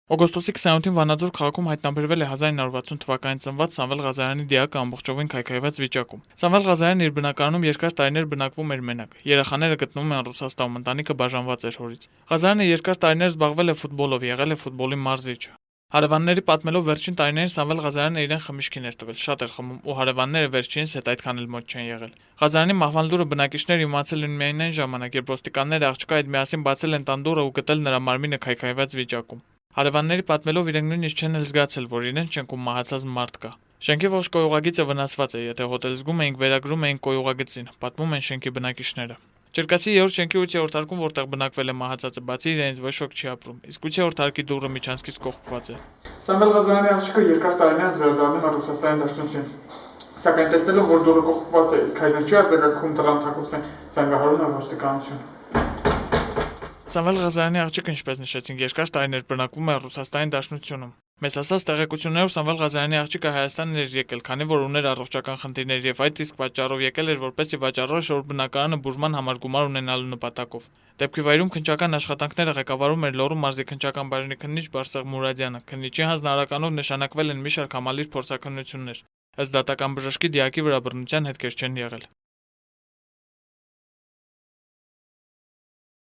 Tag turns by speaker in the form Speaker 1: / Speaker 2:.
Speaker 1: Օգոստոսի 27-ին Վանաձոր քաղաքում հայտնաբերվել է 1960 թվականին ծնված Սամվել Ղազարյանի դիակը ամբողջովին քայքայված վիճակում։ Սամվել Ղազարյանն իր բնակարանում երկար տարիներ բնակվում էր մենակ։ Երեխաները գտնվում են Ռուսաստանում, ընտանիքը բաժանված էր հորից։ Ղազարյանը երկար տարիներ զբաղվել է ֆուտբոլով, եղել է ֆուտբոլի մարզիչ։ Հարևանների պատմելով վերջին տարիներին Սամվել Ղազարյանը իրեն խմիչքին էր տվել, շատ էր խմում ու հարևանները վերջինս հետ այդքան էլ մոտ չեն եղել։ Ղազարյանի մահվան լուրը բնակիչները իմացել են միայն այն ժամանակ, երբ ոստիկանները աղջկա հետ միասին բացել են տան դուռը ու գտել նրա մարմինը քայքայված վիճակում։ Հարևանների պատմելով իրենք նույնիսկ չեն էլ զգացել, որ իրենց շենքում մահացած մարդ կա։ Շենքի ողջ կոյուղագիծը վնասված է, եթե հոթել զգում էինք, վերագրում էինք կոյուղագծին, պատմում են շենքի բնակիչները։ Չերկասի 3-րդ շենքի 8-րդ հարկում, որտեղ բնակվել է մահացածը, բացի իրենից ոչ ոք չի ապրում, իսկ 8-րդ հարկի դուռը միջանցքից կողպված է։
Speaker 2: Սամվել Ղազարյանի աղջիկը երկար տարիներ վերադառնում է Ռուսաստանի Դաշնությունից, սակայն տեսնելով, որ դուռը կողպված է, իսկ հայրն չի արձագանքում տղան թաքուցնեն, զանգահարում է ոստիկանություն։
Speaker 1: Սամվել Ղազարյանի աղջիկը, ինչպես նշեցինք, երկար տարիներ բնակվում է Ռուսաստանի Դաշնությունում։ Մեզ ասած տեղեկություններով Սամվել Ղազարյանի աղջիկը Հայաստան էր եկել, քանի որ ուներ առողջական խնդիրներ եւ այդ իսկ պատճառով եկել էր որպեսզի վաճառող շորբ բնակարանը բուժման համար գումար ունենալու նպատակով։ Դեպքի վայրում քննչական աշխատանքները ղեկավարում էր Լոռու մարզի քննչական բաժնի քննիչ Բարսեղ Մուրադյանը։ Քննիչի հանձնարարականով նշանակվել են մի շարք համալիր փորձաքննություններ։ Ըստ դատական բժշկի դիակի վրա բռնության հետքեր չեն եղել։